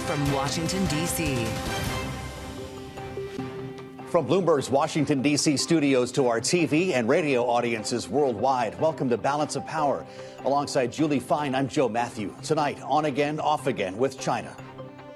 from Washington, D.C. From Bloomberg's Washington, D.C. studios to our TV and radio audiences worldwide, welcome to Balance of Power. Alongside Julie Fine, I'm Joe Matthew. Tonight, on again, off again with China.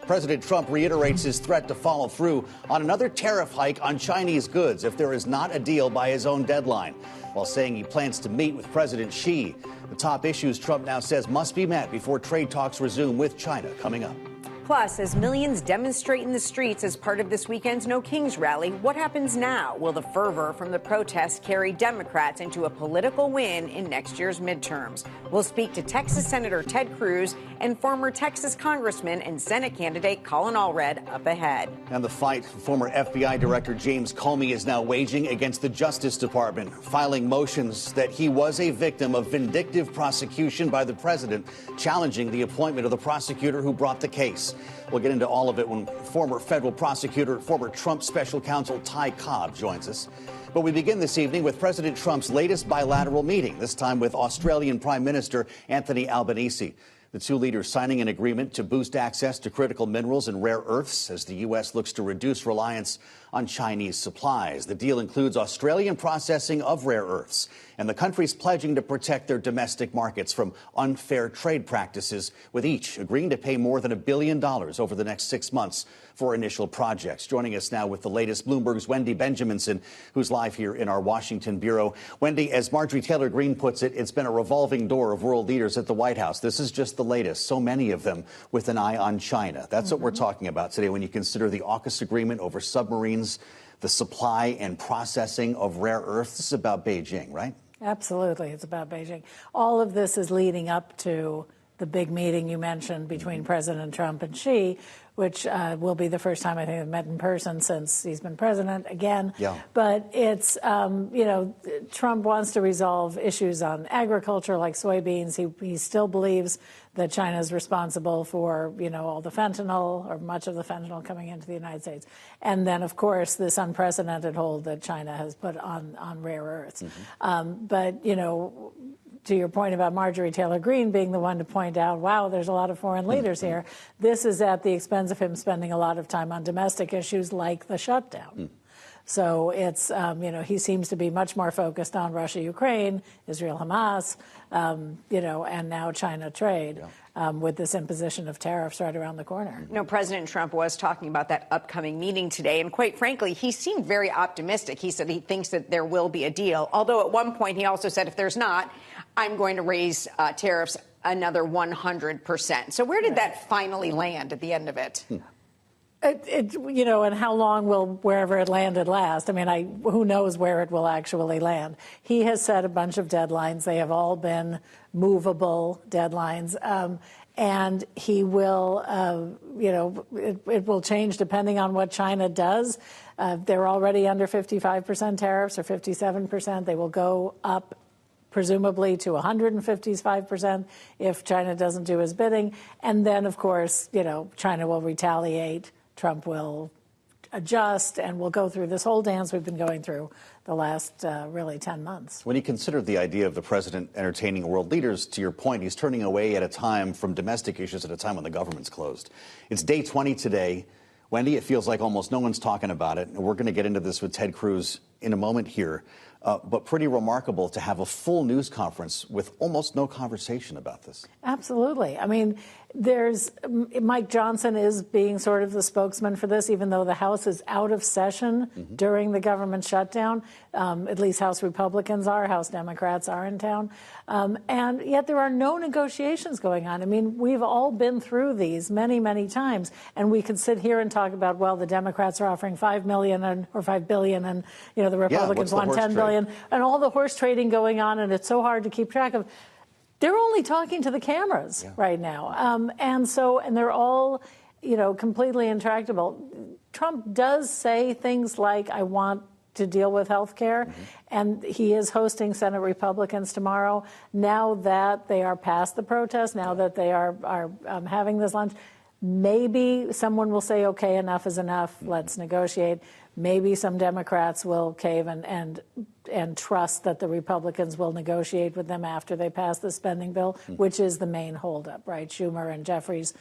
President Trump reiterates his threat to follow through on another tariff hike on Chinese goods if there is not a deal by his own deadline, while saying he plans to meet with President Xi. The top issues Trump now says must be met before trade talks resume with China coming up. Plus, as millions demonstrate in the streets as part of this weekend's No Kings rally, what happens now? Will the fervor from the protests carry Democrats into a political win in next year's midterms? We'll speak to Texas Senator Ted Cruz and former Texas Congressman and Senate candidate Colin Allred up ahead. And the fight former FBI Director James Comey is now waging against the Justice Department, filing motions that he was a victim of vindictive prosecution by the president, challenging the appointment of the prosecutor who brought the case. We'll get into all of it when former federal prosecutor, former Trump special counsel Cobb joins us. But we begin this evening with President Trump's latest bilateral meeting, this time with Australian Prime Minister Anthony Albanese. The two leaders signing an agreement to boost access to critical minerals and rare earths as the U.S. looks to reduce reliance on Chinese supplies. The deal includes Australian processing of rare earths, and the countries pledging to protect their domestic markets from unfair trade practices, with each agreeing to pay more than $1 billion over the next 6 months for initial projects. Joining us now with the latest, Bloomberg's Wendy Benjaminson, who's live here in our Washington bureau. Wendy, as Marjorie Taylor Greene puts it, it's been a revolving door of world leaders at the White House. This is just the latest, so many of them with an eye on China. That's what we're talking about today when you consider the AUKUS agreement over submarines, the supply and processing of rare earths. This is about Beijing, right? Absolutely. It's about Beijing. All of this is leading up to the big meeting you mentioned between President Trump and Xi, which will be the first time I think they've met in person since he's been president again. Yeah. But it's, Trump wants to resolve issues on agriculture like soybeans. He still believes that China is responsible for, all the fentanyl or much of the fentanyl coming into the United States. And then, of course, this unprecedented hold that China has put on rare earths. But, to your point about Marjorie Taylor Greene being the one to point out, wow, there's a lot of foreign leaders here. This is at the expense of him spending a lot of time on domestic issues like the shutdown. So it's, he seems to be much more focused on Russia, Ukraine, Israel, Hamas, and now China trade. With this imposition of tariffs right around the corner. President Trump was talking about that upcoming meeting today, and quite frankly, he seemed very optimistic. He said he thinks that there will be a deal, although at one point he also said if there's not, I'm going to raise tariffs another 100%. So where did that finally land at the end of it? And how long will wherever it landed last? I mean, who knows where it will actually land? He has set a bunch of deadlines. They have all been movable deadlines. And he will, it will change depending on what China does. They're already under 55% tariffs or 57%. They will go up presumably to 155% if China doesn't do his bidding. And then, of course, China will retaliate. Trump will adjust, and we'll go through this whole dance we've been going through the last really 10 months. When you consider the idea of the president entertaining world leaders, to your point, he's turning away at a time from domestic issues at a time when the government's closed. It's day 20 today. Wendy, it feels like almost no one's talking about it. And we're going to get into this with Ted Cruz in a moment here. But pretty remarkable to have a full news conference with almost no conversation about this. Absolutely. I mean, Mike Johnson is being sort of the spokesman for this, even though the House is out of session during the government shutdown. At least House Republicans are, House Democrats are in town. And yet there are no negotiations going on. I mean, we've all been through these many, many times. And we could sit here and talk about, well, the Democrats are offering $5 million or $5 billion, and, the Republicans want $10 billion. And all the horse trading going on, and it's so hard to keep track of. They're only talking to the cameras right now. And they're all, completely intractable. Trump does say things like, I want to deal with health care, and he is hosting Senate Republicans tomorrow. Now that they are past the protest, now that they are having this lunch, maybe someone will say, okay, enough is enough, let's negotiate. Maybe some Democrats will cave and trust that the Republicans will negotiate with them after they pass the spending bill, which is the main holdup, right? Schumer and Jeffries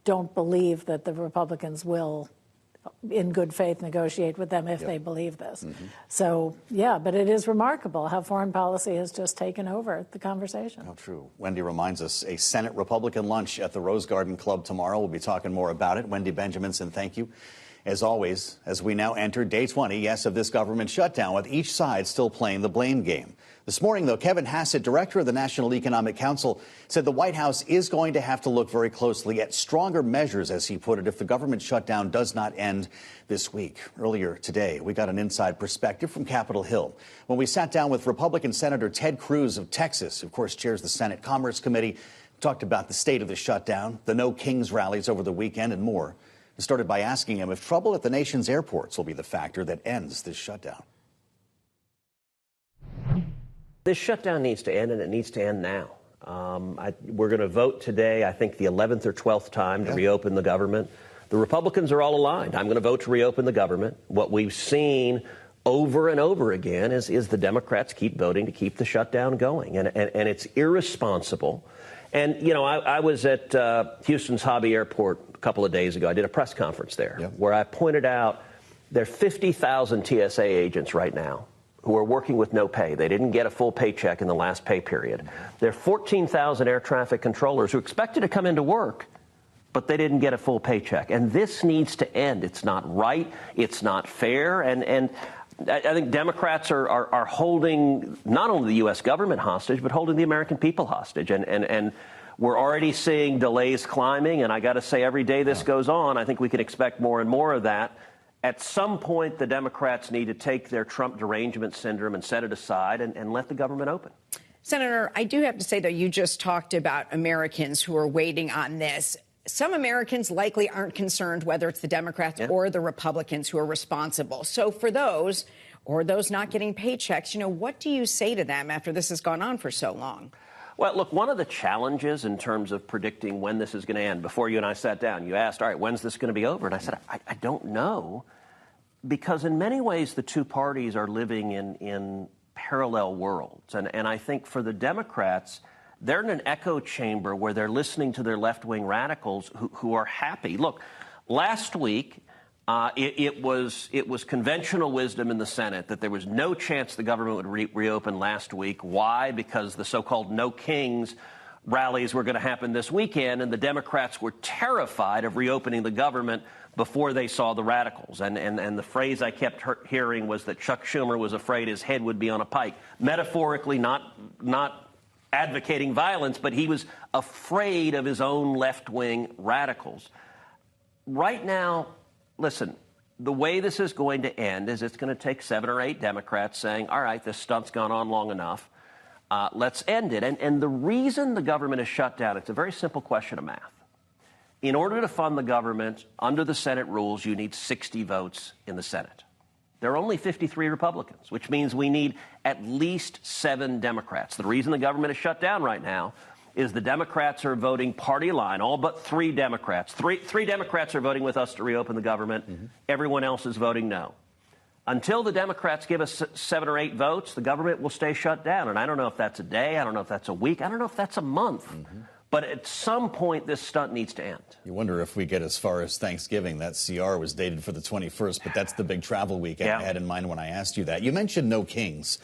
don't believe that the Republicans will, in good faith, negotiate with them if they believe this. So, yeah, but it is remarkable how foreign policy has just taken over the conversation. How true. Wendy reminds us, a Senate Republican lunch at the Rose Garden Club tomorrow. We'll be talking more about it. Wendy Benjaminson, thank you. As always, as we now enter day 20, yes, of this government shutdown, with each side still playing the blame game. This morning, though, Kevin Hassett, director of the National Economic Council, said the White House is going to have to look very closely at stronger measures, as he put it, if the government shutdown does not end this week. Earlier today, we got an inside perspective from Capitol Hill when we sat down with Republican Senator Ted Cruz of Texas, who, of course, chairs the Senate Commerce Committee, talked about the state of the shutdown, the No Kings rallies over the weekend, and more. And started by asking him if trouble at the nation's airports will be the factor that ends this shutdown. This shutdown needs to end, and it needs to end now. We're going to vote today, I think the 11th or 12th time to reopen the government. The Republicans are all aligned. I'm going to vote to reopen the government. What we've seen over and over again is the Democrats keep voting to keep the shutdown going, and it's irresponsible. And, you know, I was at Houston's Hobby Airport a couple of days ago. I did a press conference there where I pointed out there are 50,000 TSA agents right now who are working with no pay. They didn't get a full paycheck in the last pay period. There are 14,000 air traffic controllers who expected to come into work, but they didn't get a full paycheck. And this needs to end. It's not right. It's not fair. And I think Democrats are holding not only the U.S. government hostage, but holding the American people hostage. And we're already seeing delays climbing. And I got to say, every day this goes on, I think we can expect more and more of that. At some point, the Democrats need to take their Trump derangement syndrome and set it aside and let the government open. Senator, I do have to say, though, you just talked about Americans who are waiting on this. Some Americans likely aren't concerned whether it's the Democrats or the Republicans who are responsible. So for those or those not getting paychecks, you know, what do you say to them after this has gone on for so long? Well, look, one of the challenges in terms of predicting when this is going to end, before you and I sat down, you asked, all right, when's this going to be over? And I said, I don't know, because in many ways the two parties are living in parallel worlds. And I think for the Democrats, they're in an echo chamber where they're listening to their left-wing radicals who are happy. Look, last week, it was conventional wisdom in the Senate that there was no chance the government would reopen last week. Why? Because the so-called No Kings rallies were going to happen this weekend, and the Democrats were terrified of reopening the government before they saw the radicals. And the phrase I kept hearing was that Chuck Schumer was afraid his head would be on a pike. Metaphorically, not advocating violence, but he was afraid of his own left-wing radicals. Right now, listen, the way this is going to end is it's going to take 7 or 8 Democrats saying, all right, this stunt's gone on long enough. Let's end it. And the reason the government is shut down, it's a very simple question of math. In order to fund the government, under the Senate rules, you need 60 votes in the Senate. There are only 53 Republicans, which means we need at least 7 Democrats. The reason the government is shut down right now is the Democrats are voting party line, all but 3 Democrats. Three Democrats are voting with us to reopen the government. Everyone else is voting no. Until the Democrats give us 7 or 8 votes, the government will stay shut down. And I don't know if that's a day. I don't know if that's a week. I don't know if that's a month. But at some point, this stunt needs to end. You wonder if we get as far as Thanksgiving. That CR was dated for the 21st, but that's the big travel week I had in mind when I asked you that. You mentioned No Kings.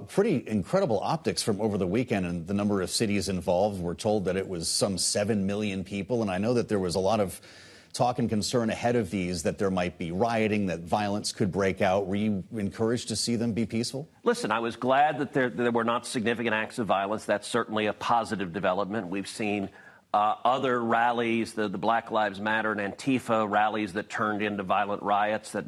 Pretty incredible optics from over the weekend and the number of cities involved. We're told that it was some 7 million people, and I know that there was a lot of talk and concern ahead of these that there might be rioting, that violence could break out. Were you encouraged to see them be peaceful? Listen, I was glad that there were not significant acts of violence. That's certainly a positive development. We've seen other rallies, the Black Lives Matter and Antifa rallies that turned into violent riots that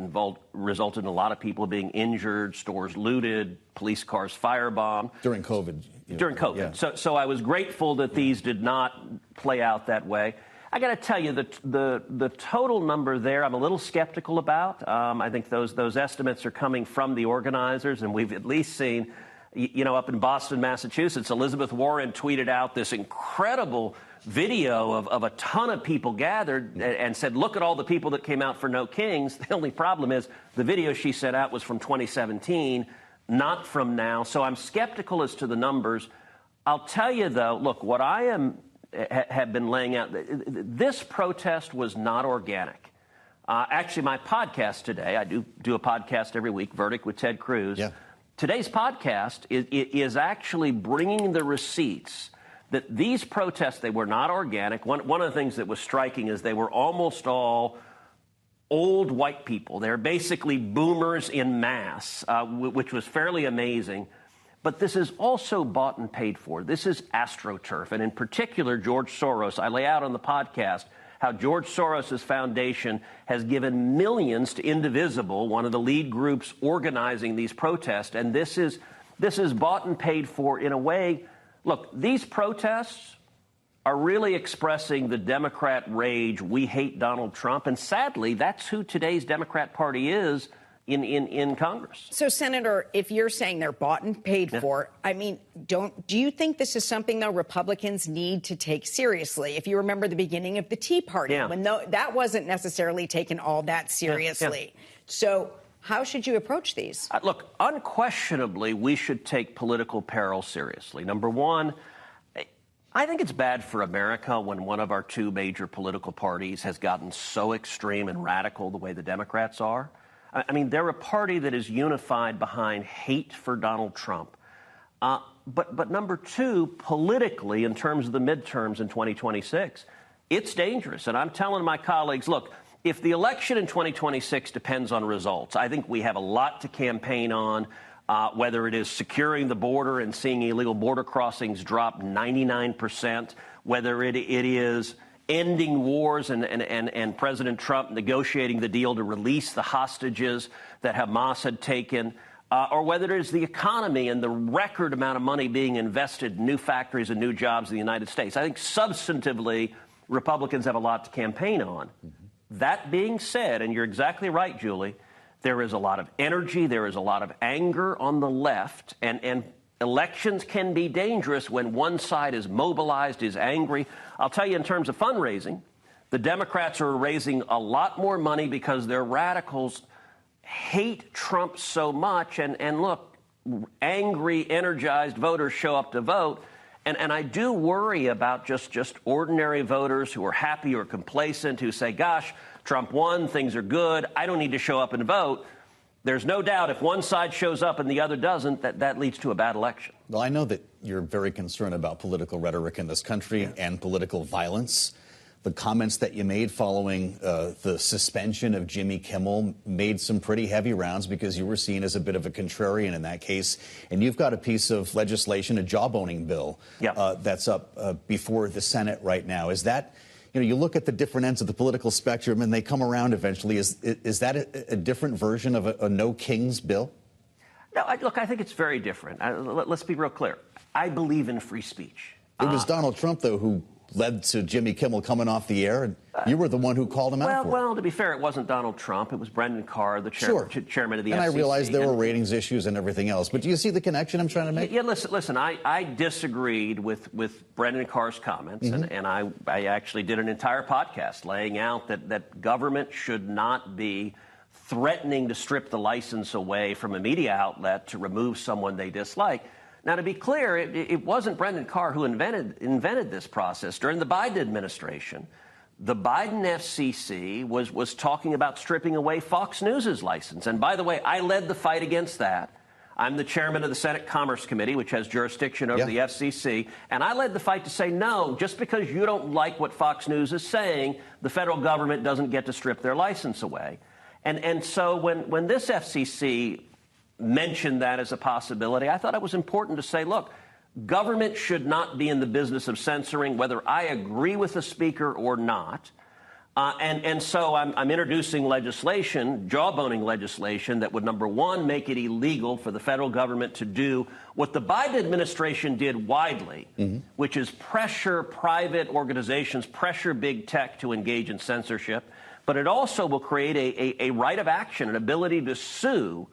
resulted in a lot of people being injured, stores looted, police cars firebombed. During COVID. During COVID. Yeah. So I was grateful that these did not play out that way. I got to tell you, the total number there I'm a little skeptical about. I think those estimates are coming from the organizers, and we've at least seen, you know, up in Boston, Massachusetts, Elizabeth Warren tweeted out this incredible video of a ton of people gathered and said, look at all the people that came out for No Kings. The only problem is the video she sent out was from 2017, not from now. So I'm skeptical as to the numbers. I'll tell you, though, look, what I am have been laying out. This protest was not organic. Actually, my podcast today, I do a podcast every week, Verdict with Ted Cruz. Yeah. Today's podcast is actually bringing the receipts that these protests, they were not organic. One of the things that was striking is they were almost all old white people. They're basically boomers in mass, which was fairly amazing. But this is also bought and paid for. This is AstroTurf. And in particular, George Soros. I lay out on the podcast how George Soros' foundation has given millions to Indivisible, one of the lead groups organizing these protests. And this is bought and paid for in a way. Look, these protests are really expressing the Democrat rage. We hate Donald Trump. And sadly, that's who today's Democrat Party is in Congress. So, Senator, if you're saying they're bought and paid for, I mean, do you think this is something, though, Republicans need to take seriously? If you remember the beginning of the Tea Party, when that wasn't necessarily taken all that seriously. So how should you approach these? Look, unquestionably, we should take political peril seriously. Number one, I think it's bad for America when one of our two major political parties has gotten so extreme and radical the way the Democrats are. I mean, they're a party that is unified behind hate for Donald Trump. But number two, politically, in terms of the midterms in 2026, it's dangerous. And I'm telling my colleagues, look, if the election in 2026 depends on results, I think we have a lot to campaign on, whether it is securing the border and seeing illegal border crossings drop 99%, whether it is ending wars and President Trump negotiating the deal to release the hostages that Hamas had taken, or whether it is the economy and the record amount of money being invested in new factories and new jobs in the United States. I think substantively, Republicans have a lot to campaign on. Mm-hmm. That being said, and you're exactly right, Julie, there is a lot of energy, there is a lot of anger on the left, and elections can be dangerous when one side is mobilized, is angry. I'll tell you, in terms of fundraising, the Democrats are raising a lot more money because their radicals hate Trump so much. And look, angry, energized voters show up to vote. And I do worry about just ordinary voters who are happy or complacent, who say, gosh, Trump won, things are good, I don't need to show up and vote. There's no doubt if one side shows up and the other doesn't, that leads to a bad election. Well, I know that you're very concerned about political rhetoric in this country and political violence. The comments that you made following the suspension of Jimmy Kimmel made some pretty heavy rounds because you were seen as a bit of a contrarian in that case. And you've got a piece of legislation, a jawboning bill, that's up before the Senate right now. Is that... You know, you look at the different ends of the political spectrum and they come around eventually. Is that a different version of a no kings bill? No, look, I think it's very different. Let's be real clear. I believe in free speech. It was Donald Trump, though, who led to Jimmy Kimmel coming off the air, and you were the one who called him out for it. Well, to be fair, it wasn't Donald Trump. It was Brendan Carr, the chairman of the FCC. And I realized there were ratings issues and everything else. But do you see the connection I'm trying to make? Yeah, listen, I disagreed with Brendan Carr's comments, and I actually did an entire podcast laying out that government should not be threatening to strip the license away from a media outlet to remove someone they dislike. Now, to be clear, it wasn't Brendan Carr who invented this process. During the Biden administration, the Biden FCC was talking about stripping away Fox News' license. And by the way, I led the fight against that. I'm the chairman of the Senate Commerce Committee, which has jurisdiction over the FCC. And I led the fight to say, no, just because you don't like what Fox News is saying, the federal government doesn't get to strip their license away. And so when this FCC mentioned that as a possibility, I thought it was important to say, look, government should not be in the business of censoring, whether I agree with the speaker or not. And so I'm introducing legislation, jawboning legislation, that would, number one, make it illegal for the federal government to do what the Biden administration did widely, which is pressure private organizations, pressure big tech to engage in censorship. But it also will create a right of action, an ability to sue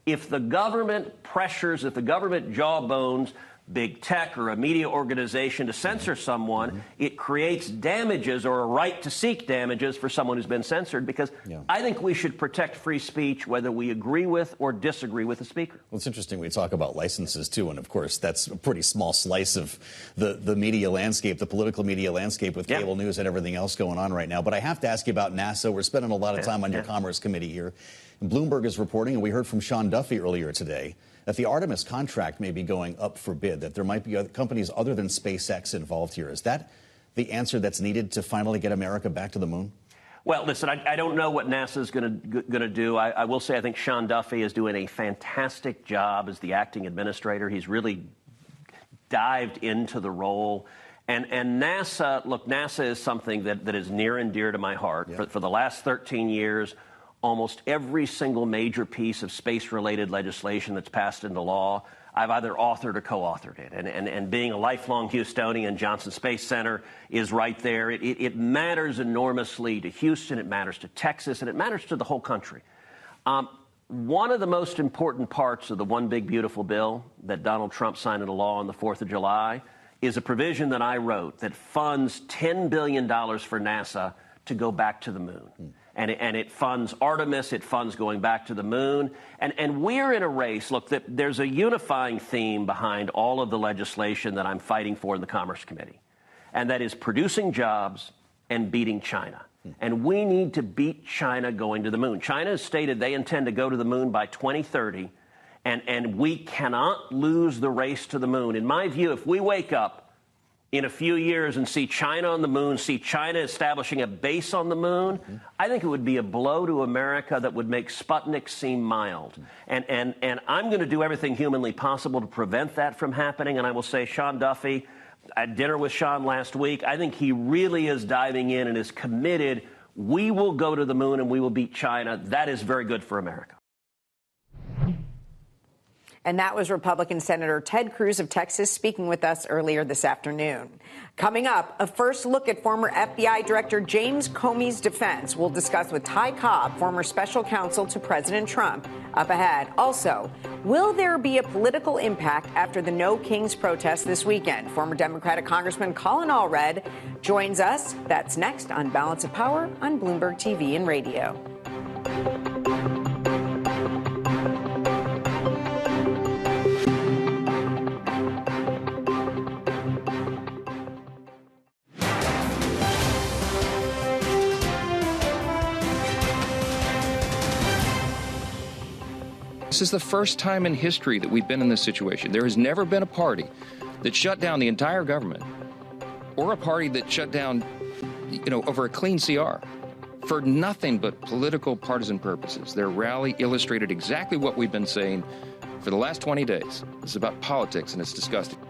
if the government pressures, if the government jawbones big tech or a media organization to censor someone, it creates damages or a right to seek damages for someone who's been censored, because I think we should protect free speech whether we agree with or disagree with the speaker. Well, it's interesting we talk about licenses, too, and of course that's a pretty small slice of the media landscape, the political media landscape with cable news and everything else going on right now. But I have to ask you about NASA. We're spending a lot of time on your Commerce Committee here. And Bloomberg is reporting, and we heard from Sean Duffy earlier today, that the Artemis contract may be going up for bid, that there might be other companies other than SpaceX involved here. Is that the answer that's needed to finally get America back to the moon? Well, listen, I don't know what NASA is going to do. I will say I think Sean Duffy is doing a fantastic job as the acting administrator. He's really dived into the role. And NASA, look, NASA is something that is near and dear to my heart. For the last 13 years, almost every single major piece of space-related legislation that's passed into law, I've either authored or co-authored it. And being a lifelong Houstonian, Johnson Space Center is right there. It matters enormously to Houston, it matters to Texas, and it matters to the whole country. One of the most important parts of the One Big Beautiful Bill that Donald Trump signed into law on the 4th of July is a provision that I wrote that funds $10 billion for NASA to go back to the moon. And it funds Artemis, it funds going back to the moon. And we're in a race. Look, there's a unifying theme behind all of the legislation that I'm fighting for in the Commerce Committee, and that is producing jobs and beating China. And we need to beat China going to the moon. China has stated they intend to go to the moon by 2030, and we cannot lose the race to the moon. In my view, if we wake up in a few years and see China on the moon, see China establishing a base on the moon, I think it would be a blow to America that would make Sputnik seem mild. And I'm going to do everything humanly possible to prevent that from happening. And I will say, Sean Duffy, I had dinner with Sean last week. I think he really is diving in and is committed. We will go to the moon and we will beat China. That is very good for America. And that was Republican Senator Ted Cruz of Texas speaking with us earlier this afternoon. Coming up, a first look at former FBI Director James Comey's defense. We'll discuss with Ty Cobb, former special counsel to President Trump, up ahead. Also, will there be a political impact after the No Kings protest this weekend? Former Democratic Congressman Colin Allred joins us. That's next on Balance of Power on Bloomberg TV and Radio. This is the first time in history that we've been in this situation. There has never been a party that shut down the entire government or a party that shut down, over a clean CR for nothing but political partisan purposes. Their rally illustrated exactly what we've been saying for the last 20 days. This is about politics, and it's disgusting.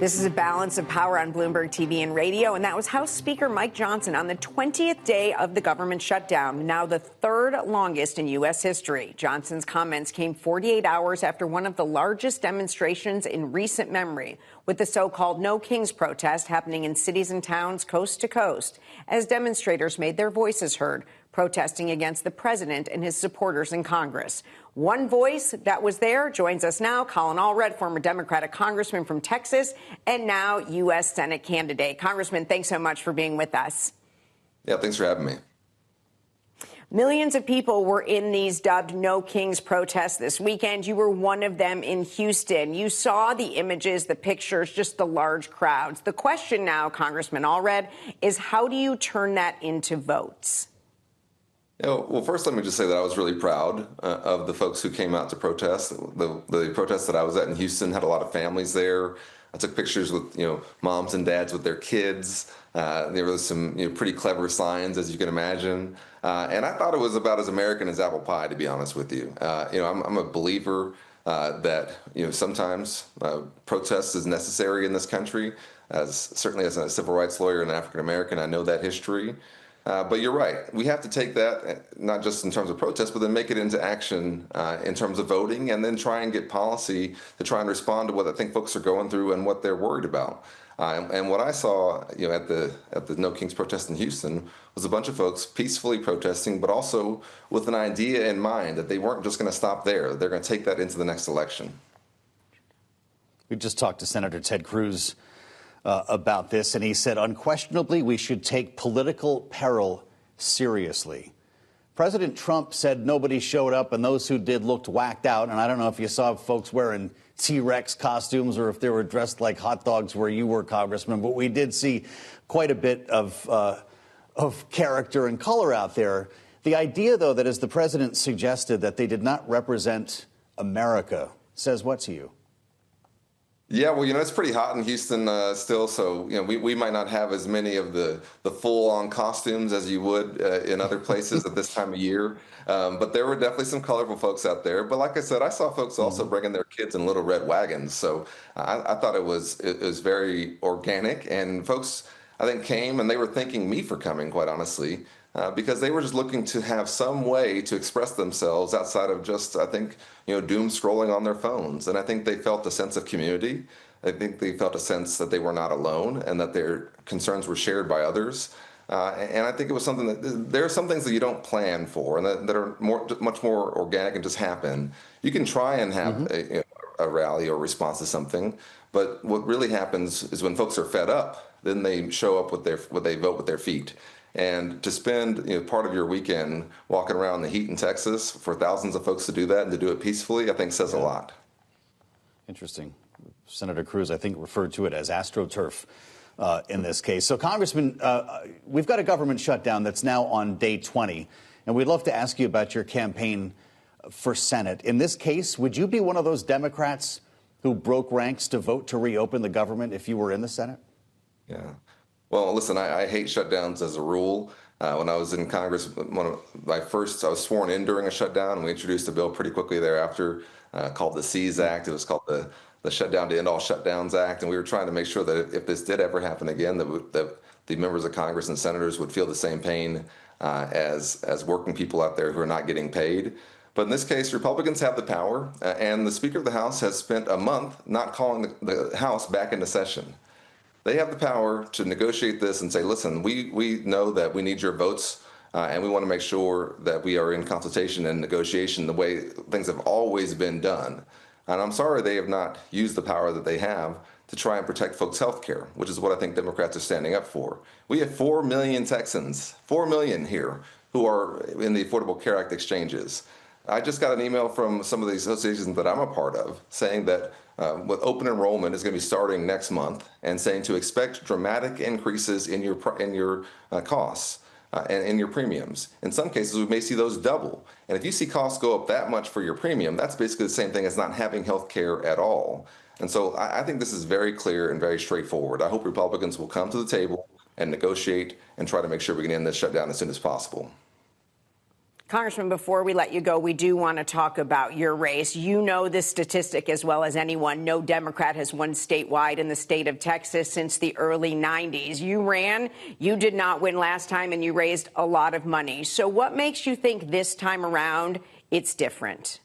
This is a Balance of Power on Bloomberg TV and Radio, and that was House Speaker Mike Johnson on the 20th day of the government shutdown, now the third longest in U.S. history. Johnson's comments came 48 hours after one of the largest demonstrations in recent memory, with the so-called No Kings protest happening in cities and towns coast to coast, as demonstrators made their voices heard, protesting against the president and his supporters in Congress. One voice that was there joins us now, Colin Allred, former Democratic congressman from Texas, and now U.S. Senate candidate. Congressman, thanks so much for being with us. Yeah, thanks for having me. Millions of people were in these dubbed No Kings protests this weekend. You were one of them in Houston. You saw the images, the pictures, just the large crowds. The question now, Congressman Allred, is how do you turn that into votes? Well, first, let me just say that I was really proud of the folks who came out to protest. The protest that I was at in Houston had a lot of families there. I took pictures with, moms and dads with their kids. There was some, pretty clever signs, as you can imagine. And I thought it was about as American as apple pie, to be honest with you. I'm a believer that, sometimes protest is necessary in this country. Certainly as a civil rights lawyer and African American, I know that history. But you're right. We have to take that, not just in terms of protest, but then make it into action in terms of voting, and then try and get policy to try and respond to what I think folks are going through and what they're worried about. And what I saw, at the No Kings protest in Houston was a bunch of folks peacefully protesting, but also with an idea in mind that they weren't just going to stop there. They're going to take that into the next election. We just talked to Senator Ted Cruz about this, and he said, unquestionably, we should take political peril seriously. President Trump said nobody showed up, and those who did looked whacked out. And I don't know if you saw folks wearing T-Rex costumes or if they were dressed like hot dogs where you were, Congressman. But we did see quite a bit of character and color out there. The idea, though, that as the president suggested that they did not represent America says what to you? Yeah, well, it's pretty hot in Houston still, so we might not have as many of the full-on costumes as you would in other places at this time of year. But there were definitely some colorful folks out there. But like I said, I saw folks also bringing their kids in little red wagons. So I thought it was very organic, and folks, I think, came and they were thanking me for coming, quite honestly. Because they were just looking to have some way to express themselves outside of just, I think, doom scrolling on their phones. And I think they felt a sense of community. I think they felt a sense that they were not alone and that their concerns were shared by others. And I think it was something that there are some things that you don't plan for and that are much more organic and just happen. You can try and have a rally or response to something, but what really happens is when folks are fed up, then they show up with what they vote with their feet. And to spend part of your weekend walking around the heat in Texas for thousands of folks to do that and to do it peacefully, I think says a lot. Interesting. Senator Cruz, I think, referred to it as AstroTurf in this case. So, Congressman, we've got a government shutdown that's now on day 20, and we'd love to ask you about your campaign for Senate. In this case, would you be one of those Democrats who broke ranks to vote to reopen the government if you were in the Senate? Yeah. Well, listen, I hate shutdowns as a rule. When I was in Congress, I was sworn in during a shutdown, and we introduced a bill pretty quickly thereafter called the SEAS Act. It was called the Shutdown to End All Shutdowns Act, and we were trying to make sure that if this did ever happen again, that the members of Congress and senators would feel the same pain as working people out there who are not getting paid. But in this case, Republicans have the power, and the Speaker of the House has spent a month not calling the House back into session. They have the power to negotiate this and say, listen, we know that we need your votes, and we want to make sure that we are in consultation and negotiation the way things have always been done. And I'm sorry they have not used the power that they have to try and protect folks' health care, which is what I think Democrats are standing up for. We have 4 million Texans, 4 million here, who are in the Affordable Care Act exchanges. I just got an email from some of the associations that I'm a part of saying that with open enrollment is going to be starting next month, and saying to expect dramatic increases in your costs and in your premiums. In some cases, we may see those double. And if you see costs go up that much for your premium, that's basically the same thing as not having health care at all. And so I think this is very clear and very straightforward. I hope Republicans will come to the table and negotiate and try to make sure we can end this shutdown as soon as possible. Congressman, before we let you go, we do want to talk about your race. You know this statistic as well as anyone. No Democrat has won statewide in the state of Texas since the early 90s. You ran, you did not win last time, and you raised a lot of money. So what makes you think this time around it's different?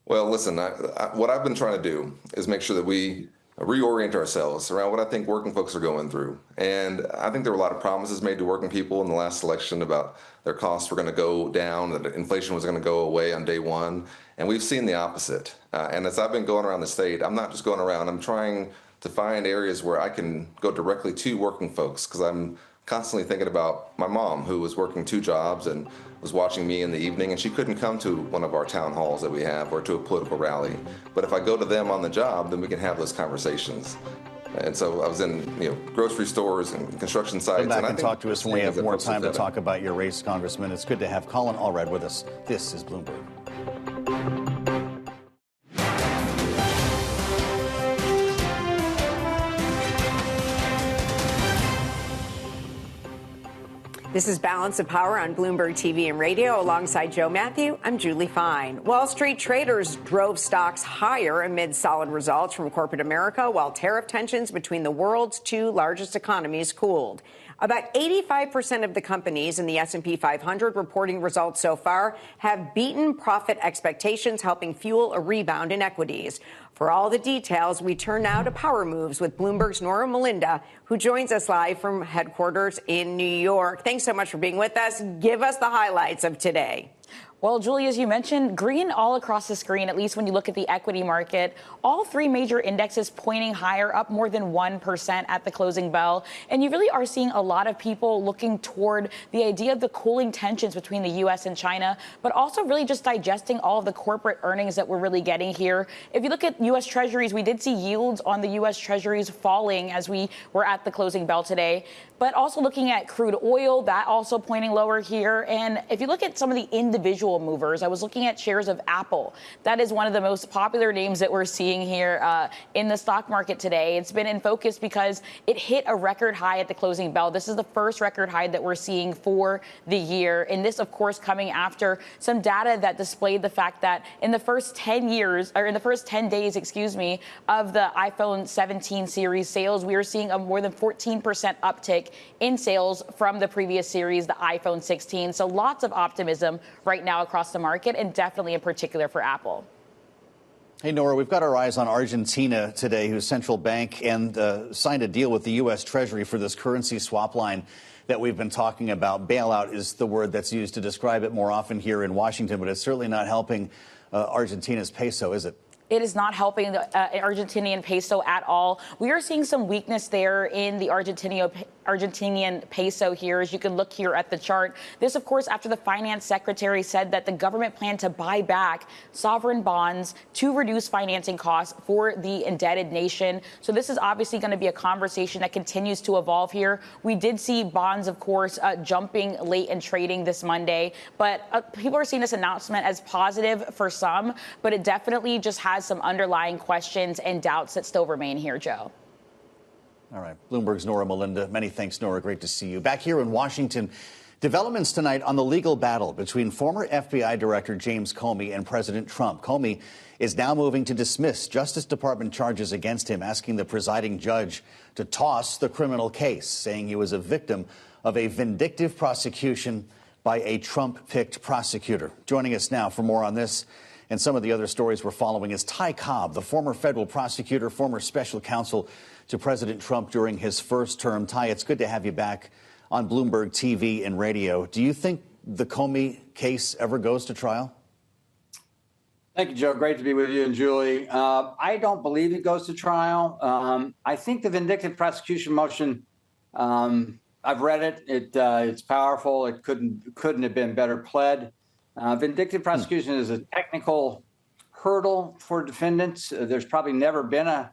Well, listen, what I've been trying to do is make sure that we reorient ourselves around what I think working folks are going through. And I think there were a lot of promises made to working people in the last election about their costs were going to go down, that inflation was going to go away on day one. And we've seen the opposite. And as I've been going around the state, I'm not just going around, I'm trying to find areas where I can go directly to working folks, because I'm constantly thinking about my mom, who was working 2 jobs and was watching me in the evening, and she couldn't come to one of our town halls that we have or to a political rally. But if I go to them on the job, then we can have those conversations. And so I was in grocery stores and construction sites. Come back and talk to us when we have more time to talk about your race, Congressman. It's good to have Colin Allred with us. This is Bloomberg. This is Balance of Power on Bloomberg TV and radio. Alongside Joe Matthew, I'm Julie Fine. Wall Street traders drove stocks higher amid solid results from corporate America, while tariff tensions between the world's 2 largest economies cooled. About 85% of the companies in the S&P 500 reporting results so far have beaten profit expectations, helping fuel a rebound in equities. For all the details, we turn now to Power Moves with Bloomberg's Nora Melinda, who joins us live from headquarters in New York. Thanks so much for being with us. Give us the highlights of today. Well, Julie, as you mentioned, green all across the screen, at least when you look at the equity market. All three major indexes pointing higher, up more than 1% at the closing bell. And you really are seeing a lot of people looking toward the idea of the cooling tensions between the U.S. and China, but also really just digesting all of the corporate earnings that we're really getting here. If you look at U.S. Treasuries, we did see yields on the U.S. Treasuries falling as we were at the closing bell today. But also looking at crude oil, that also pointing lower here. And if you look at some of the individual movers, I was looking at shares of Apple. That is one of the most popular names that we're seeing here in the stock market today. It's been in focus because it hit a record high at the closing bell. This is the first record high that we're seeing for the year. And this, of course, coming after some data that displayed the fact that in the first 10 days, of the iPhone 17 series sales, we are seeing a more than 14% uptick in sales from the previous series, the iPhone 16. So lots of optimism right now across the market, and definitely in particular for Apple. Hey, Nora, we've got our eyes on Argentina today, whose central bank signed a deal with the U.S. Treasury for this currency swap line that we've been talking about. Bailout is the word that's used to describe it more often here in Washington, but it's certainly not helping Argentina's peso, is it? It is not helping the Argentinian peso at all. We are seeing some weakness there in the Argentinian peso here, as you can look here at the chart. This, of course, after the finance secretary said that the government planned to buy back sovereign bonds to reduce financing costs for the indebted nation. So this is obviously going to be a conversation that continues to evolve here. We did see bonds, of course, jumping late in trading this Monday, but people are seeing this announcement as positive for some, but it definitely just has some underlying questions and doubts that still remain here, Joe. All right. Bloomberg's Nora Melinda. Many thanks, Nora. Great to see you. Back here in Washington, developments tonight on the legal battle between former FBI Director James Comey and President Trump. Comey is now moving to dismiss Justice Department charges against him, asking the presiding judge to toss the criminal case, saying he was a victim of a vindictive prosecution by a Trump-picked prosecutor. Joining us now for more on this and some of the other stories we're following is Ty Cobb, the former federal prosecutor, former special counsel to President Trump during his first term. Ty, it's good to have you back on Bloomberg TV and radio. Do you think the Comey case ever goes to trial? Thank you, Joe. Great to be with you and Julie. I don't believe it goes to trial. I think the vindictive prosecution motion, I've read it. It's powerful. It couldn't have been better pled. Vindictive prosecution is a technical hurdle for defendants. There's probably never been a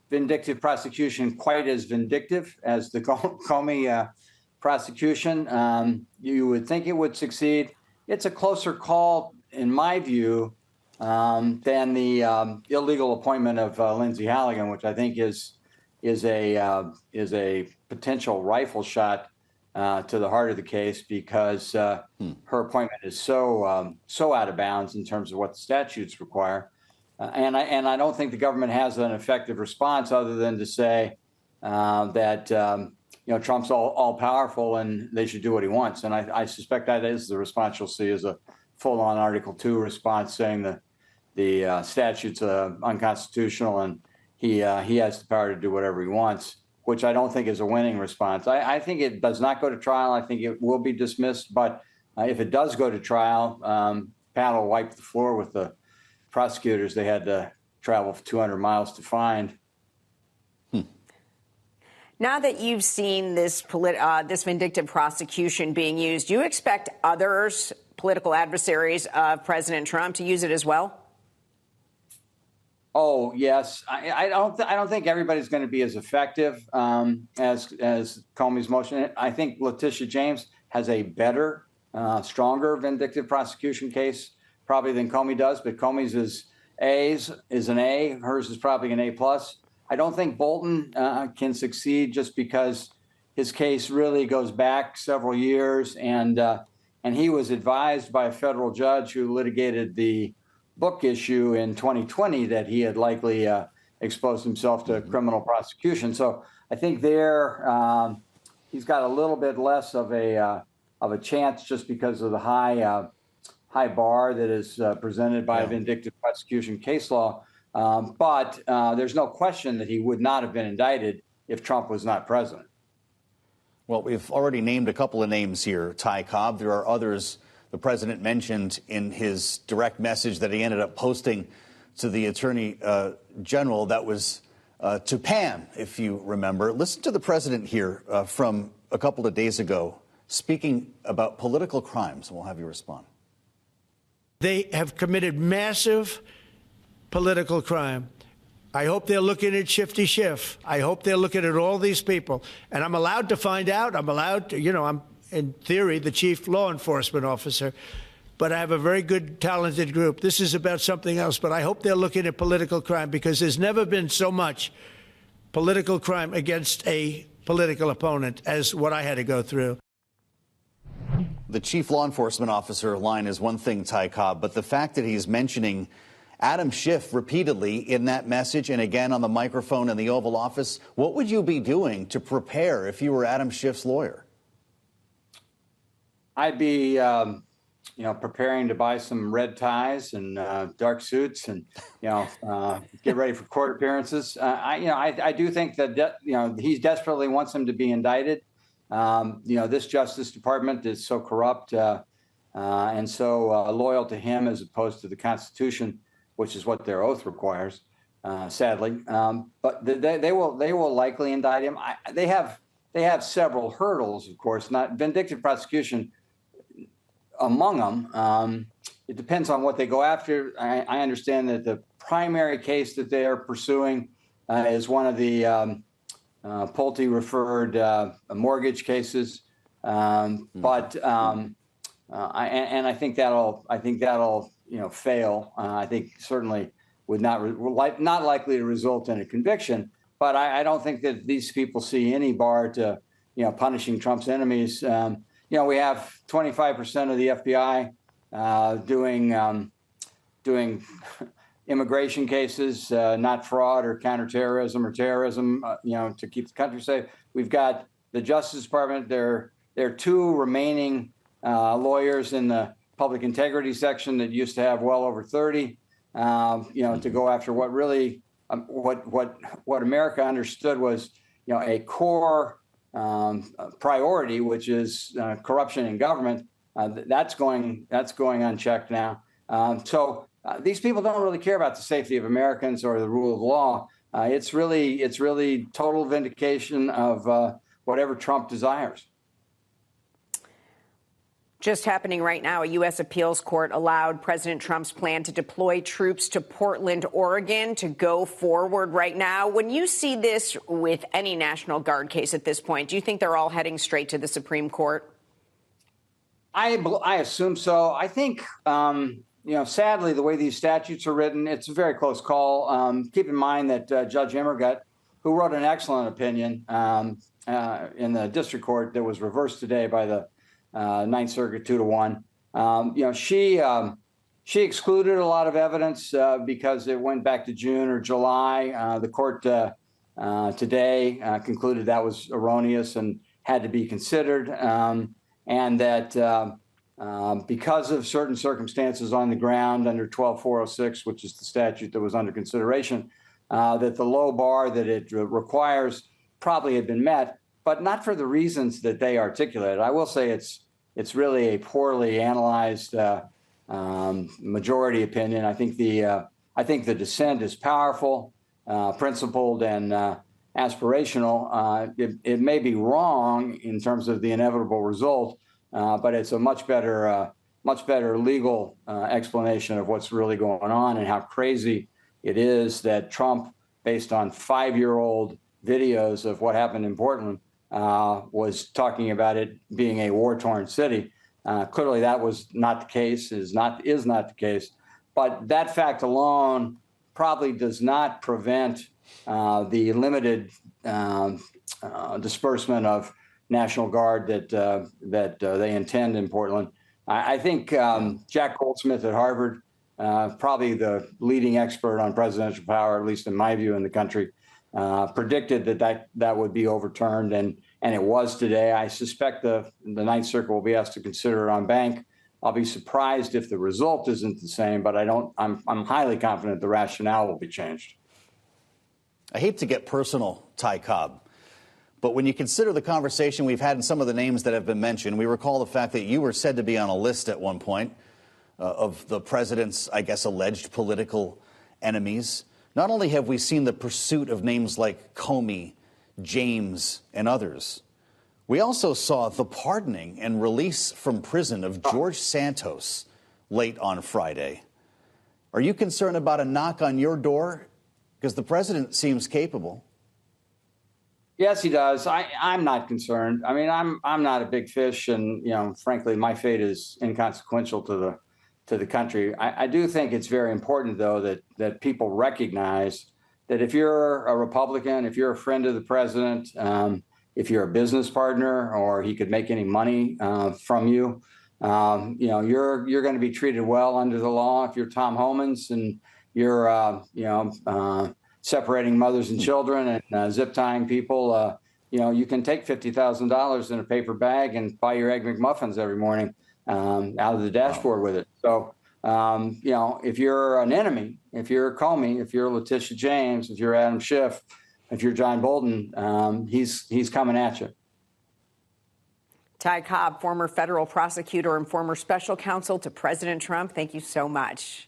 vindictive prosecution quite as vindictive as the Comey prosecution. You would think it would succeed. It's a closer call, in my view, than the illegal appointment of Lindsay Halligan, which I think is a potential rifle shot to the heart of the case, because her appointment is so out of bounds in terms of what the statutes require. And I don't think the government has an effective response other than to say that Trump's all powerful and they should do what he wants. And I suspect that is the response you'll see, is a full-on Article 2 response saying that the statute's unconstitutional and he has the power to do whatever he wants, which I don't think is a winning response. I think it does not go to trial. I think it will be dismissed. But if it does go to trial, Pat will wipe the floor with the prosecutors they had to travel 200 miles to find. Now that you've seen this vindictive prosecution being used, do you expect others, political adversaries of President Trump, to use it as well? Oh, yes. I don't think everybody's going to be as effective as Comey's motion. I think Letitia James has a better, stronger vindictive prosecution case probably than Comey does, but Comey's is an A. Hers is probably an A+. I don't think Bolton can succeed just because his case really goes back several years, and he was advised by a federal judge who litigated the book issue in 2020 that he had likely exposed himself to criminal prosecution. So I think he's got a little bit less of a chance just because of the high bar that is presented by a vindictive prosecution case law. But there's no question that he would not have been indicted if Trump was not president. Well, we've already named a couple of names here, Ty Cobb. There are others the president mentioned in his direct message that he ended up posting to the Attorney General. That was to Pam, if you remember. Listen to the president here from a couple of days ago, speaking about political crimes, and we'll have you respond. They have committed massive political crime. I hope they're looking at Shifty Schiff. I hope they're looking at all these people. And I'm allowed to find out. I'm allowed to, I'm, in theory, the chief law enforcement officer. But I have a very good, talented group. This is about something else. But I hope they're looking at political crime, because there's never been so much political crime against a political opponent as what I had to go through. The chief law enforcement officer line is one thing, Ty Cobb, but the fact that he's mentioning Adam Schiff repeatedly in that message and again on the microphone in the Oval Office, what would you be doing to prepare if you were Adam Schiff's lawyer? I'd be, preparing to buy some red ties and dark suits and, get ready for court appearances. I do think that, he desperately wants him to be indicted. This Justice Department is so corrupt and so loyal to him as opposed to the Constitution, which is what their oath requires, sadly. But they will likely indict him. They have several hurdles, of course. Not vindictive prosecution among them. It depends on what they go after. I understand that the primary case that they are pursuing is one of the Pulte referred mortgage cases, but I think that'll fail. I think certainly would not likely to result in a conviction. But I don't think that these people see any bar to punishing Trump's enemies. We have 25% of the FBI doing immigration cases, not fraud or counterterrorism or terrorism, to keep the country safe. We've got the Justice Department. There are two remaining lawyers in the public integrity section that used to have well over 30, to go after what really, what America understood was, a core priority, which is corruption in government. That's going unchecked now. These people don't really care about the safety of Americans or the rule of law. It's really total vindication of whatever Trump desires. Just happening right now, a U.S. appeals court allowed President Trump's plan to deploy troops to Portland, Oregon, to go forward right now. When you see this with any National Guard case at this point, do you think they're all heading straight to the Supreme Court? I assume so. I think, sadly, the way these statutes are written, it's a very close call. Keep in mind that Judge Emmergut, who wrote an excellent opinion in the district court that was reversed today by the Ninth Circuit 2-1. She excluded a lot of evidence because it went back to June or July. The court today concluded that was erroneous and had to be considered, and that because of certain circumstances on the ground under 12406, which is the statute that was under consideration, that the low bar that it requires probably had been met, but not for the reasons that they articulated. I will say it's really a poorly analyzed majority opinion. I think the dissent is powerful, principled, and aspirational. It may be wrong in terms of the inevitable result, but it's a much better legal explanation of what's really going on and how crazy it is that Trump, based on 5-year-old videos of what happened in Portland, was talking about it being a war-torn city. Clearly, that was not the case. Is not the case. But that fact alone probably does not prevent the limited disbursement of National Guard that they intend in Portland. I think Jack Goldsmith at Harvard, probably the leading expert on presidential power, at least in my view, in the country, predicted that would be overturned, and it was today. I suspect the Ninth Circuit will be asked to consider it en banc. I'll be surprised if the result isn't the same, but I'm highly confident the rationale will be changed. I hate to get personal, Ty Cobb, But when you consider the conversation we've had and some of the names that have been mentioned, we recall the fact that you were said to be on a list at one point of the president's, I guess, alleged political enemies. Not only have we seen the pursuit of names like Comey, James, and others, we also saw the pardoning and release from prison of George Santos late on Friday. Are you concerned about a knock on your door? Because the president seems capable. Yes, he does. I'm not concerned. I mean, I'm not a big fish, and frankly, my fate is inconsequential to the country. I do think it's very important, though, that people recognize that if you're a Republican, if you're a friend of the president, if you're a business partner, or he could make any money from you, you're going to be treated well under the law. If you're Tom Homans and you're separating mothers and children and zip tying people, you can take $50,000 in a paper bag and buy your Egg McMuffins every morning out of the dashboard with it. So, if you're an enemy, if you're Comey, if you're Letitia James, if you're Adam Schiff, if you're John Bolton, he's coming at you. Ty Cobb, former federal prosecutor and former special counsel to President Trump, thank you so much.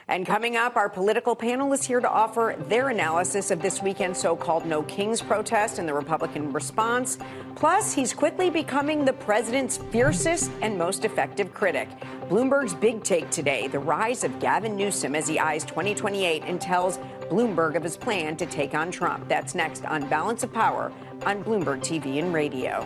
And coming up, our political panel is here to offer their analysis of this weekend's so-called No Kings protest and the Republican response. Plus, he's quickly becoming the president's fiercest and most effective critic. Bloomberg's big take today, the rise of Gavin Newsom as he eyes 2028 and tells Bloomberg of his plan to take on Trump. That's next on Balance of Power on Bloomberg TV and Radio.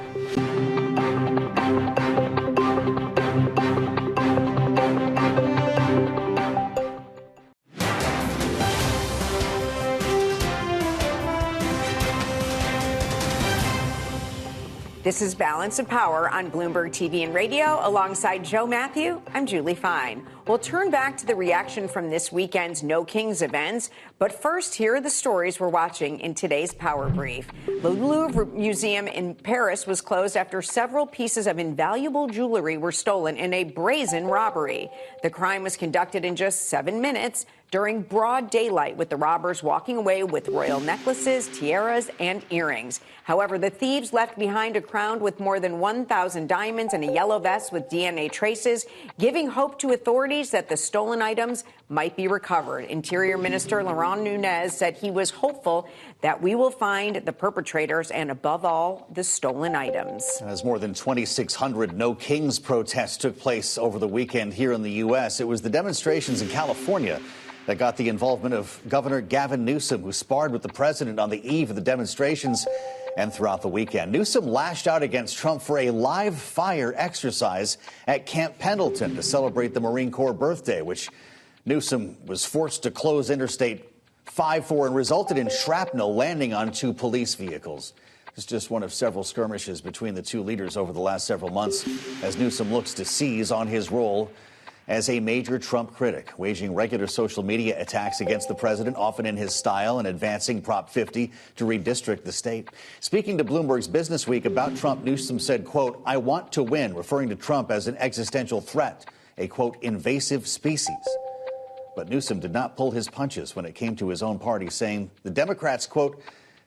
This is Balance of Power on Bloomberg TV and Radio. Alongside Joe Matthew, I'm Julie Fine. We'll turn back to the reaction from this weekend's No Kings events. But first, here are the stories we're watching in today's Power Brief. The Louvre Museum in Paris was closed after several pieces of invaluable jewelry were stolen in a brazen robbery. The crime was conducted in just 7 minutes during broad daylight, with the robbers walking away with royal necklaces, tiaras, and earrings. However, the thieves left behind a crown with more than 1,000 diamonds and a yellow vest with DNA traces, giving hope to authorities that the stolen items might be recovered. Interior Minister Laurent Nunez said he was hopeful that we will find the perpetrators and, above all, the stolen items. As more than 2,600 No Kings protests took place over the weekend here in the U.S., it was the demonstrations in California that got the involvement of Governor Gavin Newsom, who sparred with the president on the eve of the demonstrations and throughout the weekend. Newsom lashed out against Trump for a live fire exercise at Camp Pendleton to celebrate the Marine Corps birthday, which Newsom was forced to close Interstate 5 for and resulted in shrapnel landing on 2 police vehicles. It's just one of several skirmishes between the two leaders over the last several months as Newsom looks to seize on his role as a major Trump critic, waging regular social media attacks against the president, often in his style, and advancing Prop 50 to redistrict the state. Speaking to Bloomberg's Business Week about Trump, Newsom said, quote, "I want to win," referring to Trump as an existential threat, a, quote, invasive species. But Newsom did not pull his punches when it came to his own party, saying the Democrats, quote,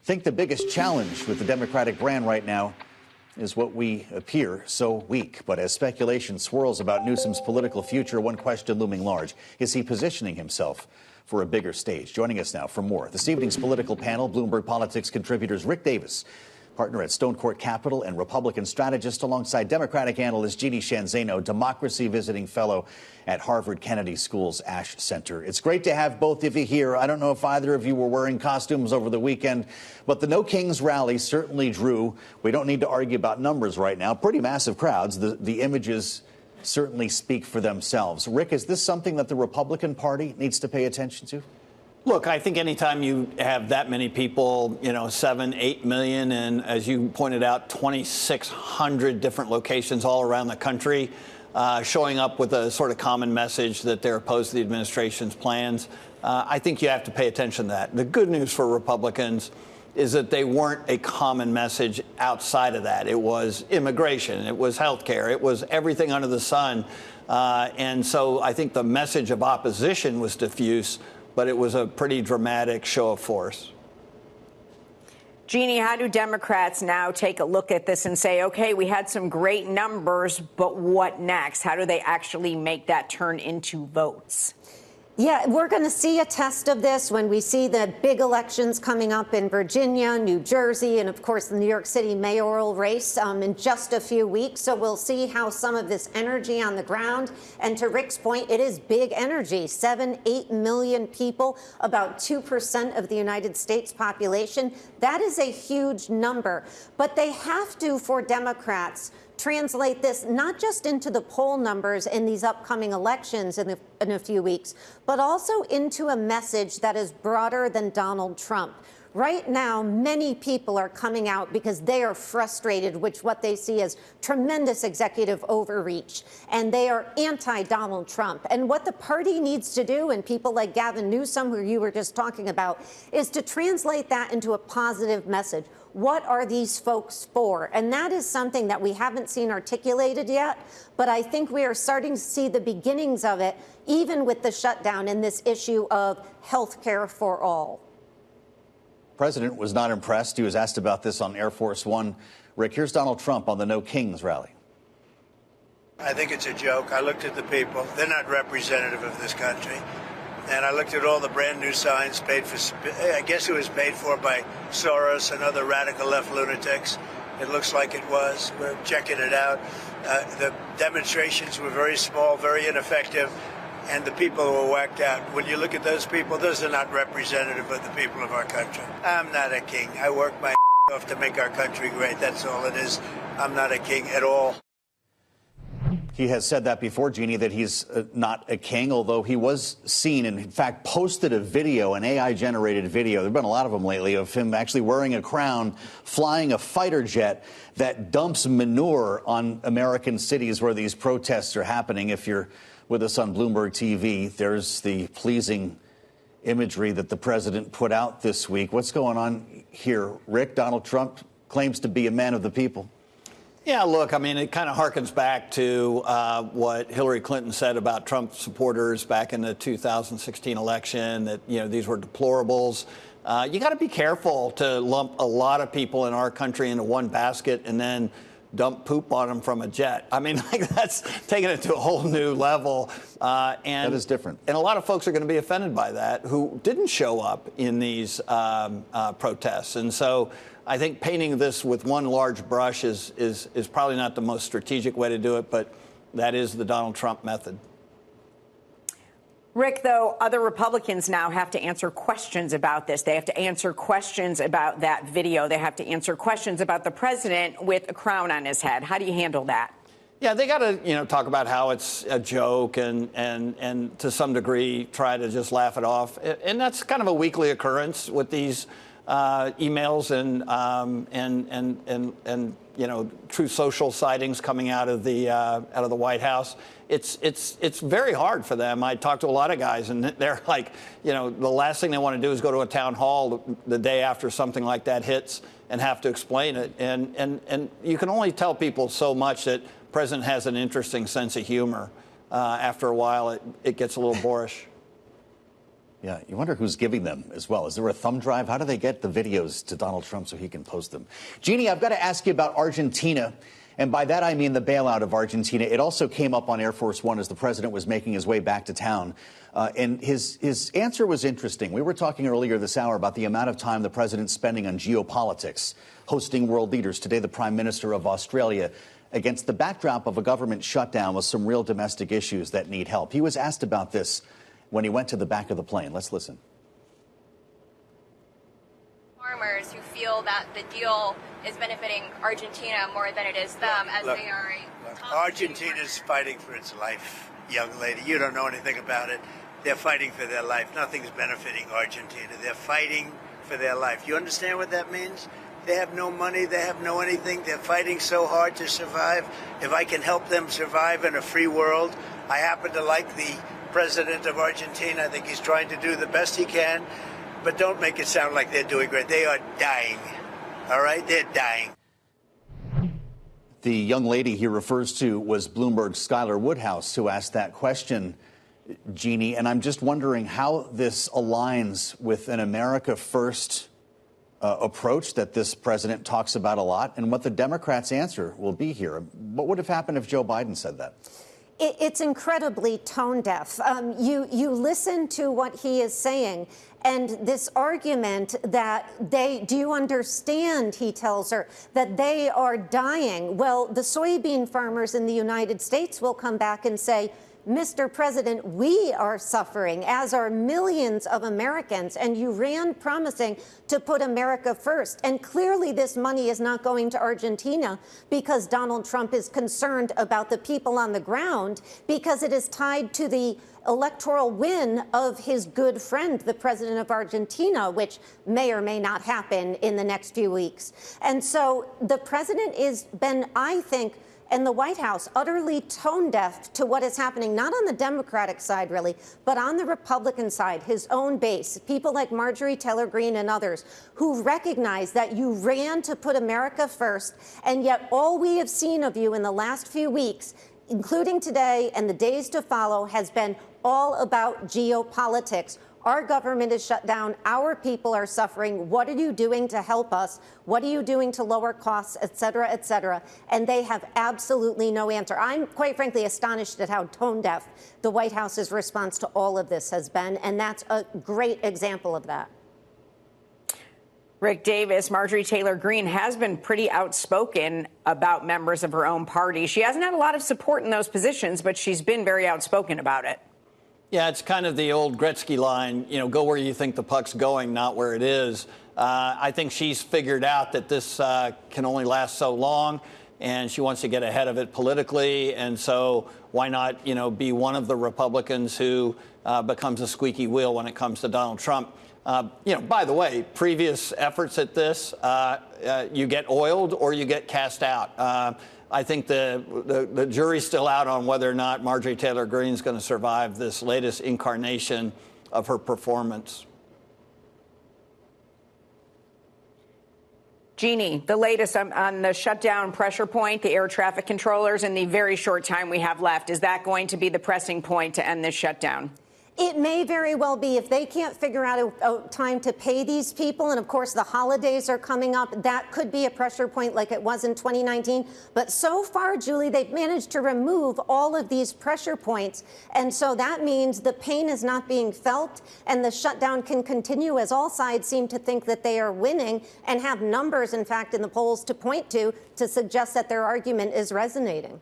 think the biggest challenge with the Democratic brand right now is what we appear so weak. But as speculation swirls about Newsom's political future, one question looming large: is he positioning himself for a bigger stage? Joining us now for more, this evening's political panel, Bloomberg Politics contributors Rick Davis, partner at Stone Court Capital and Republican strategist, alongside Democratic analyst Jeannie Shanzano, democracy visiting fellow at Harvard Kennedy School's Ash Center. It's great to have both of you here. I don't know if either of you were wearing costumes over the weekend, but the No Kings rally certainly drew, we don't need to argue about numbers right now, pretty massive crowds. The images certainly speak for themselves. Rick, is this something that the Republican Party needs to pay attention to? Look, I think anytime you have that many people, 7, 8 million, and as you pointed out, 2,600 different locations all around the country, showing up with a sort of common message that they're opposed to the administration's plans, I think you have to pay attention to that. The good news for Republicans is that they weren't a common message outside of that. It was immigration, it was health care, it was everything under the sun. And so I think the message of opposition was diffuse, but it was a pretty dramatic show of force. Jeannie, how do Democrats now take a look at this and say, OK, we had some great numbers, but what next? How do they actually make that turn into votes? Yeah, we're going to see a test of this when we see the big elections coming up in Virginia, New Jersey, and of course the New York City mayoral race in just a few weeks. So we'll see how some of this energy on the ground, and to Rick's point, it is big energy. 7-8 million people, about 2% of the United States population. That is a huge number. But they have to, for Democrats, translate this not just into the poll numbers in these upcoming elections in a few weeks, but also into a message that is broader than Donald Trump. Right now, many people are coming out because they are frustrated with what they see as tremendous executive overreach, and they are anti-Donald Trump. And what the party needs to do, and people like Gavin Newsom, who you were just talking about, is to translate that into a positive message. What are these folks for? And that is something that we haven't seen articulated yet, but I think we are starting to see the beginnings of it, even with the shutdown and this issue of health care for all. The president was not impressed. He was asked about this on Air Force One. Rick, here's Donald Trump on the No Kings rally. I think it's a joke. I looked at the people. They're not representative of this country. And I looked at all the brand new signs paid for, I guess it was paid for by Soros and other radical left lunatics. It looks like it was. We're checking it out. The demonstrations were very small, very ineffective, and the people were whacked out. When you look at those people, those are not representative of the people of our country. I'm not a king. I work my off to make our country great. That's all it is. I'm not a king at all. He has said that before, Jeannie, that he's not a king, although he was seen and, in fact, posted a video, an AI-generated video. There have been a lot of them lately of him actually wearing a crown, flying a fighter jet that dumps manure on American cities where these protests are happening. If you're with us on Bloomberg TV, there's the pleasing imagery that the president put out this week. What's going on here, Rick? Donald Trump claims to be a man of the people. Yeah, look, I mean, it kind of harkens back to what Hillary Clinton said about Trump supporters back in the 2016 election, that, you know, these were deplorables. You got to be careful to lump a lot of people in our country into one basket and then dump poop on them from a jet. I mean, like, that's taking it to a whole new level. And that is different. And a lot of folks are going to be offended by that who didn't show up in these protests. And so I think painting this with one large brush is probably not the most strategic way to do it, but that is the Donald Trump method. Rick, though, other Republicans now have to answer questions about this. They have to answer questions about that video. They have to answer questions about the president with a crown on his head. How do you handle that? Yeah, they got to, talk about how it's a joke and to some degree try to just laugh it off. And that's kind of a weekly occurrence with these emails and Truth Social sightings coming out of the White House. It's very hard for them. I talked to a lot of guys, and they're like, the last thing they want to do is go to a town hall the day after something like that hits and have to explain it. And you can only tell people so much that the president has an interesting sense of humor. After a while, it gets a little boorish. Yeah, you wonder who's giving them as well. Is there a thumb drive? How do they get the videos to Donald Trump so he can post them? Jeannie, I've got to ask you about Argentina. And by that, I mean the bailout of Argentina. It also came up on Air Force One as the president was making his way back to town. And his answer was interesting. We were talking earlier this hour about the amount of time the president's spending on geopolitics, hosting world leaders. Today, the Prime Minister of Australia, against the backdrop of a government shutdown with some real domestic issues that need help. He was asked about this when he went to the back of the plane. Let's listen. Farmers who feel that the deal is benefiting Argentina more than it is them, as they are Argentina's fighting for its life, young lady. You don't know anything about it. They're fighting for their life. Nothing's benefiting Argentina. They're fighting for their life. You understand what that means? They have no money. They have no anything. They're fighting so hard to survive. If I can help them survive in a free world, I happen to like the president of Argentina. I think he's trying to do the best he can, but don't make it sound like they're doing great. They are dying. All right? They're dying. The young lady he refers to was Bloomberg's Skylar Woodhouse, who asked that question, Jeannie. And I'm just wondering how this aligns with an America First approach that this president talks about a lot, and what the Democrats' answer will be here. What would have happened if Joe Biden said that? It's incredibly tone deaf. You listen to what he is saying, and this argument that do you understand, he tells her, that they are dying. Well, the soybean farmers in the United States will come back and say, Mr. President, we are suffering, as are millions of Americans, and you ran promising to put America first. And clearly this money is not going to Argentina because Donald Trump is concerned about the people on the ground, because it is tied to the electoral win of his good friend, the president of Argentina, which may or may not happen in the next few weeks. And so the president has been, I think, and the White House utterly tone deaf to what is happening, not on the Democratic side, really, but on the Republican side, his own base, people like Marjorie Taylor Greene and others who recognize that you ran to put America first, and yet all we have seen of you in the last few weeks, including today and the days to follow, has been all about geopolitics. Our government is shut down. Our people are suffering. What are you doing to help us? What are you doing to lower costs, et cetera, et cetera? And they have absolutely no answer. I'm quite frankly astonished at how tone deaf the White House's response to all of this has been. And that's a great example of that. Rick Davis, Marjorie Taylor Greene has been pretty outspoken about members of her own party. She hasn't had a lot of support in those positions, but she's been very outspoken about it. Yeah, it's kind of the old Gretzky line, you know, go where you think the puck's going, not where it is. I think she's figured out that this can only last so long, and she wants to get ahead of it politically. And so why not, you know, be one of the Republicans who becomes a squeaky wheel when it comes to Donald Trump. You know, by the way, previous efforts at this, you get oiled or you get cast out. I think the jury's still out on whether or not Marjorie Taylor Greene is going to survive this latest incarnation of her performance. Jeannie, the latest on the shutdown pressure point, the air traffic controllers, in the very short time we have left. Is that going to be the pressing point to end this shutdown? It may very well be. If they can't figure out a time to pay these people, and of course the holidays are coming up, that could be a pressure point like it was in 2019. But so far, Julie, they've managed to remove all of these pressure points. And so that means the pain is not being felt, and the shutdown can continue, as all sides seem to think that they are winning and have numbers, in fact, in the polls to point to suggest that their argument is resonating.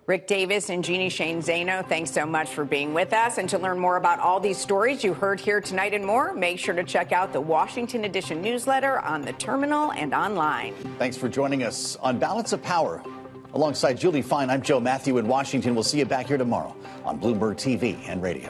Rick Davis and Jeannie Shane Zaino, thanks so much for being with us. And to learn more about all these stories you heard here tonight and more, make sure to check out the Washington Edition newsletter on the terminal and online. Thanks for joining us on Balance of Power. Alongside Julie Fine, I'm Joe Matthew in Washington. We'll see you back here tomorrow on Bloomberg TV and radio.